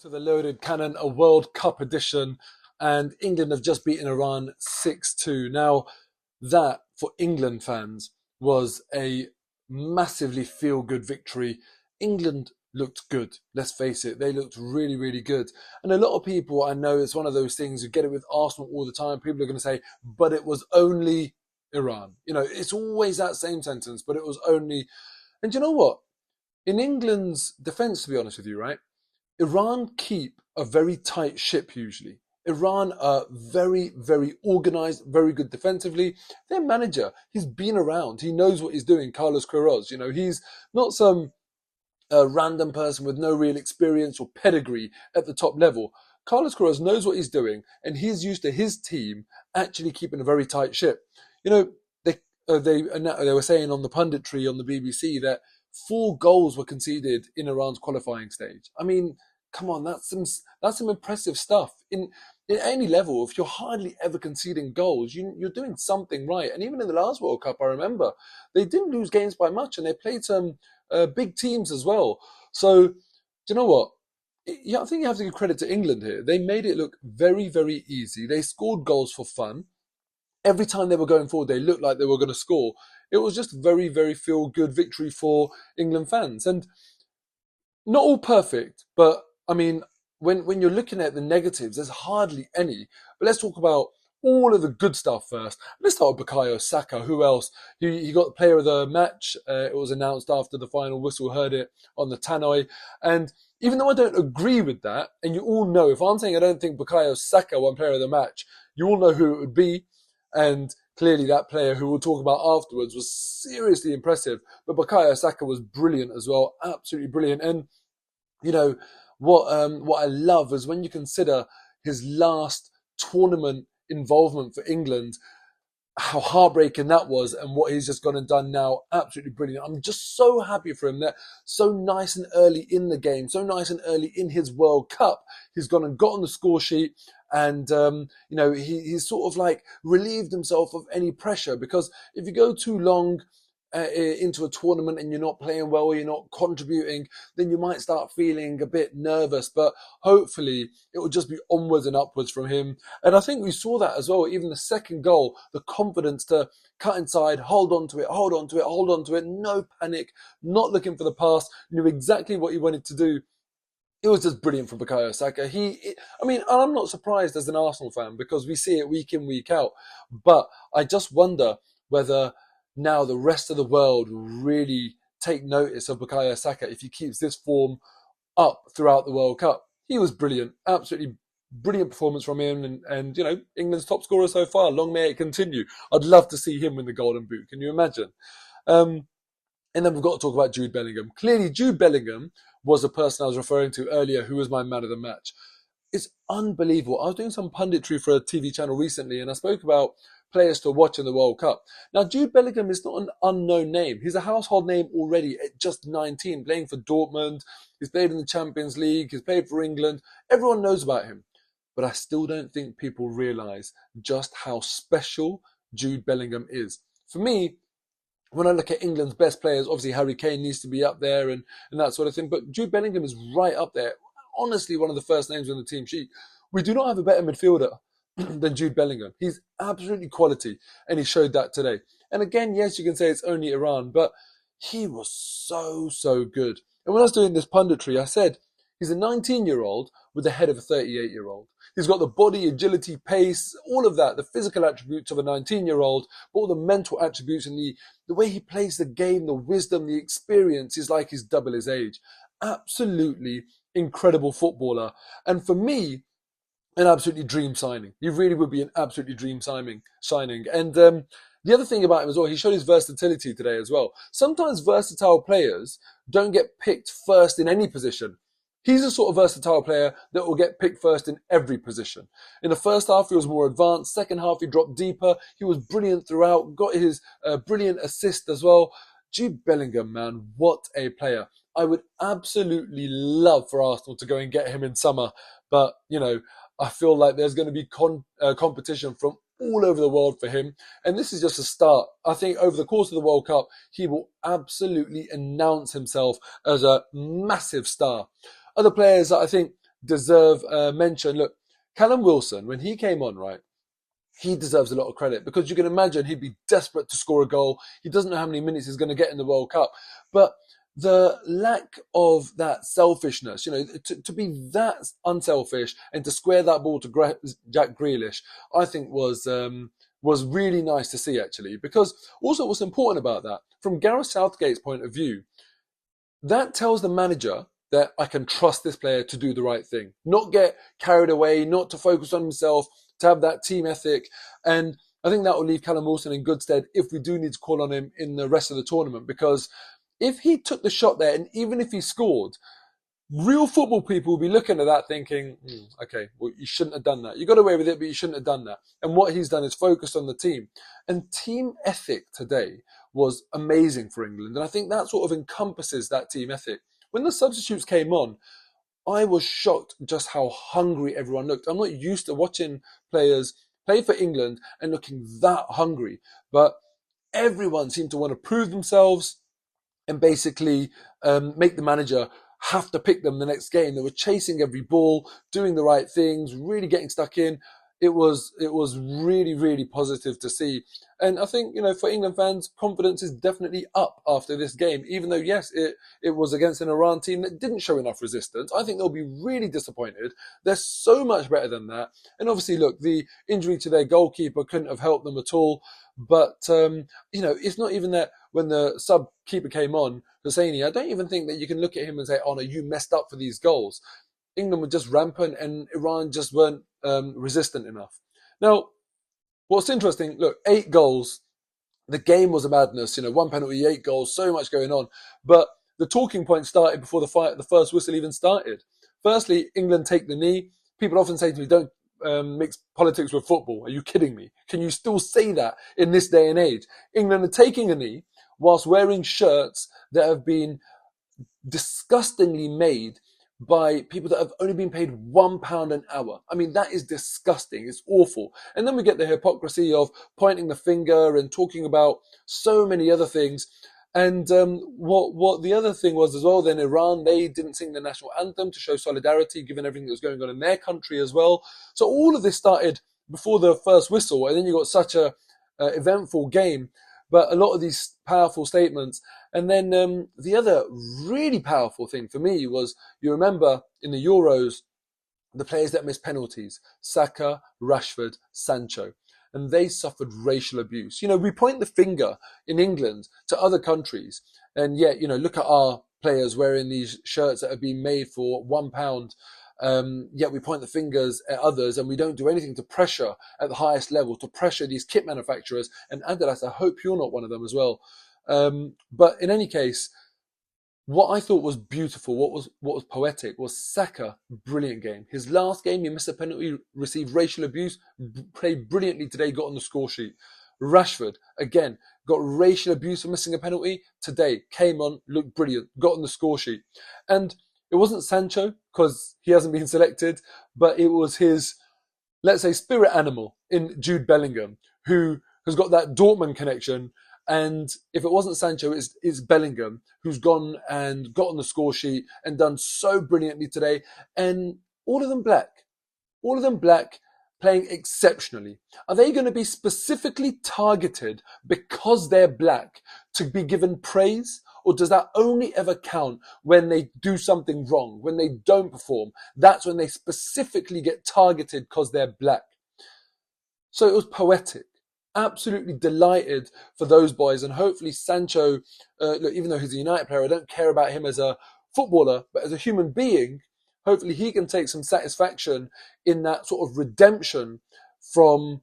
To the loaded cannon, a World Cup edition, and England have just beaten Iran 6-2. Now, that for England fans was a massively feel-good victory. England looked good. Let's face it, they looked really, really good. And a lot of people, I know, it's one of those things. You get it with Arsenal all the time. People are going to say, "But it was only Iran." It's always that same sentence. But it was only. And you know what? In England's defence, to be honest with you, right? Iran keep a very tight ship usually. Iran are very, very organized, very good defensively. Their manager, he's been around. He knows what he's doing, Carlos Queiroz. He's not some random person with no real experience or pedigree at the top level. Carlos Queiroz knows what he's doing, and he's used to his team actually keeping a very tight ship. You know, they were saying on the punditry on the BBC that 4 goals were conceded in Iran's qualifying stage. I mean, come on, that's some impressive stuff. In any level, if you're hardly ever conceding goals, you're doing something right. And even in the last World Cup, I remember they didn't lose games by much, and they played some big teams as well. So, do you know what? Yeah, I think you have to give credit to England here. They made it look very, very easy. They scored goals for fun. Every time they were going forward, they looked like they were going to score. It was just very, very feel-good victory for England fans. And not all perfect, but I mean, when you're looking at the negatives, there's hardly any. But let's talk about all of the good stuff first. Let's start with Bukayo Saka. Who else? He got the player of the match. It was announced after the final whistle, heard it on the tannoy. And even though I don't agree with that, and you all know, if I'm saying I don't think Bukayo Saka won player of the match, you all know who it would be. And clearly that player who we'll talk about afterwards was seriously impressive. But Bukayo Saka was brilliant as well, absolutely brilliant. And you know what I love is when you consider his last tournament involvement for England, how heartbreaking that was, and what he's just gone and done now. Absolutely brilliant. I'm just so happy for him that so nice and early in the game, so nice and early in his World Cup, he's gone and got on the score sheet. And he's sort of like relieved himself of any pressure, because if you go too long into a tournament and you're not playing well, or you're not contributing, then you might start feeling a bit nervous. But hopefully it will just be onwards and upwards from him. And I think we saw that as well. Even the second goal, the confidence to cut inside, hold on to it, hold on to it, hold on to it, no panic, not looking for the pass, knew exactly what he wanted to do. It was just brilliant from Bukayo Saka. I'm not surprised as an Arsenal fan, because we see it week in, week out. But I just wonder whether now the rest of the world will really take notice of Bukayo Saka if he keeps this form up throughout the World Cup. He was brilliant, absolutely brilliant performance from him, and England's top scorer so far. Long may it continue. I'd love to see him win the Golden Boot. Can you imagine? And then we've got to talk about Jude Bellingham. Clearly, Jude Bellingham was the person I was referring to earlier, who was my man of the match. It's unbelievable. I was doing some punditry for a TV channel recently, and I spoke about players to watch in the World Cup. Now, Jude Bellingham is not an unknown name. He's a household name already at just 19, playing for Dortmund. He's played in the Champions League. He's played for England. Everyone knows about him. But I still don't think people realise just how special Jude Bellingham is. For me, when I look at England's best players, obviously Harry Kane needs to be up there and that sort of thing. But Jude Bellingham is right up there. Honestly, one of the first names on the team sheet. We do not have a better midfielder than Jude Bellingham. He's absolutely quality, and he showed that today. And again, yes, you can say it's only Iran, but he was so, so good. And when I was doing this punditry, I said he's a 19-year-old with the head of a 38-year-old. He's got the body, agility, pace, all of that, the physical attributes of a 19-year-old, but all the mental attributes and the way he plays the game, the wisdom, the experience is like he's double his age. Absolutely incredible footballer. And for me, an absolutely dream signing. He really would be an absolutely dream signing. And the other thing about him as well, he showed his versatility today as well. Sometimes versatile players don't get picked first in any position. He's a sort of versatile player that will get picked first in every position. In the first half, he was more advanced. Second half, he dropped deeper. He was brilliant throughout. Got his brilliant assist as well. Jude Bellingham, man, what a player. I would absolutely love for Arsenal to go and get him in summer. But, I feel like there's going to be competition from all over the world for him. And this is just a start. I think over the course of the World Cup, he will absolutely announce himself as a massive star. Other players that I think deserve mention. Look, Callum Wilson, when he came on, right, he deserves a lot of credit because you can imagine he'd be desperate to score a goal. He doesn't know how many minutes he's going to get in the World Cup. But the lack of that selfishness, to be that unselfish and to square that ball to Jack Grealish, I think was really nice to see, actually. Because also what's important about that, from Gareth Southgate's point of view, that tells the manager that I can trust this player to do the right thing, not get carried away, not to focus on himself, to have that team ethic. And I think that will leave Callum Wilson in good stead if we do need to call on him in the rest of the tournament. Because if he took the shot there, and even if he scored, real football people will be looking at that thinking, okay, well, you shouldn't have done that. You got away with it, but you shouldn't have done that. And what he's done is focused on the team. And team ethic today was amazing for England. And I think that sort of encompasses that team ethic. When the substitutes came on, I was shocked just how hungry everyone looked. I'm not used to watching players play for England and looking that hungry. But everyone seemed to want to prove themselves and basically make the manager have to pick them the next game. They were chasing every ball, doing the right things, really getting stuck in. It was really, really positive to see. And I think, for England fans, confidence is definitely up after this game, even though, yes, it was against an Iran team that didn't show enough resistance. I think they'll be really disappointed. They're so much better than that. And obviously, look, the injury to their goalkeeper couldn't have helped them at all. But, it's not even that when the sub keeper came on, Hosseini, I don't even think that you can look at him and say, oh no, you messed up for these goals. England were just rampant and Iran just weren't resistant enough. Now, what's interesting, look, 8 goals. The game was a madness. 1 penalty, 8 goals, so much going on. But the talking point started before the first whistle even started. Firstly, England take the knee. People often say to me, don't mix politics with football. Are you kidding me? Can you still say that in this day and age? England are taking a knee whilst wearing shirts that have been disgustingly made by people that have only been paid £1 an hour. I mean, that is disgusting. It's awful. And then we get the hypocrisy of pointing the finger and talking about so many other things. And what the other thing was as well, then Iran, they didn't sing the national anthem to show solidarity, given everything that was going on in their country as well. So all of this started before the first whistle, and then you got such a eventful game. But a lot of these powerful statements. And then the other really powerful thing for me was, you remember in the Euros, the players that missed penalties, Saka, Rashford, Sancho, and they suffered racial abuse. We point the finger in England to other countries, and yet, look at our players wearing these shirts that have been made for £1. Yet we point the fingers at others and we don't do anything to pressure at the highest level, to pressure these kit manufacturers. And Adidas, I hope you're not one of them as well. But in any case, what I thought was beautiful, what was poetic, was Saka, brilliant game. His last game, he missed a penalty, received racial abuse, played brilliantly today, got on the score sheet. Rashford, again, got racial abuse for missing a penalty. Today, came on, looked brilliant, got on the score sheet. And it wasn't Sancho, because he hasn't been selected, but it was his, let's say, spirit animal in Jude Bellingham, who has got that Dortmund connection. And if it wasn't Sancho, it's Bellingham, who's gone and got on the score sheet and done so brilliantly today. And all of them black, playing exceptionally. Are they going to be specifically targeted because they're black to be given praise? Or does that only ever count when they do something wrong, when they don't perform? That's when they specifically get targeted because they're black. So it was poetic. Absolutely delighted for those boys. And hopefully Sancho, look, even though he's a United player, I don't care about him as a footballer, but as a human being, hopefully he can take some satisfaction in that sort of redemption for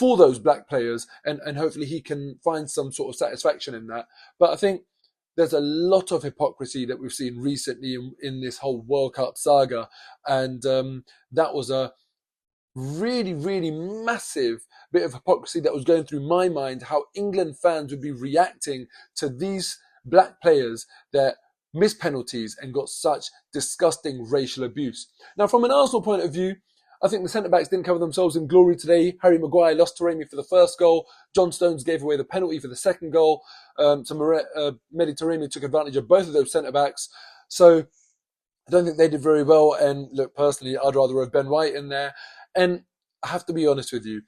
those black players. And hopefully he can find some sort of satisfaction in that. But I think there's a lot of hypocrisy that we've seen recently in this whole World Cup saga. And that was a really, really massive bit of hypocrisy that was going through my mind, how England fans would be reacting to these black players that missed penalties and got such disgusting racial abuse. Now, from an Arsenal point of view, I think the centre-backs didn't cover themselves in glory today. Harry Maguire lost to Taremi for the first goal. John Stones gave away the penalty for the second goal. So Mehdi Taremi took advantage of both of those centre-backs. So I don't think they did very well. And look, personally, I'd rather have Ben White in there. And I have to be honest with you,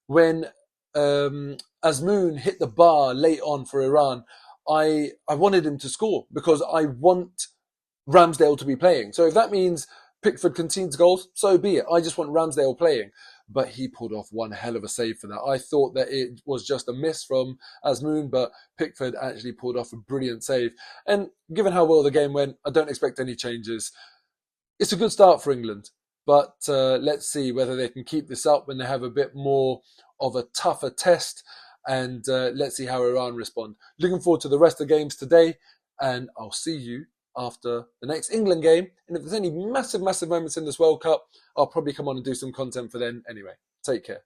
when Azmoun hit the bar late on for Iran, I wanted him to score because I want Ramsdale to be playing. So if that means Pickford concedes goals, so be it. I just want Ramsdale playing. But he pulled off one hell of a save for that. I thought that it was just a miss from Azmoun, but Pickford actually pulled off a brilliant save. And given how well the game went, I don't expect any changes. It's a good start for England, but let's see whether they can keep this up when they have a bit more of a tougher test. And let's see how Iran respond. Looking forward to the rest of the games today, and I'll see you after the next England game. And if there's any massive, massive moments in this World Cup, I'll probably come on and do some content for them anyway. Take care.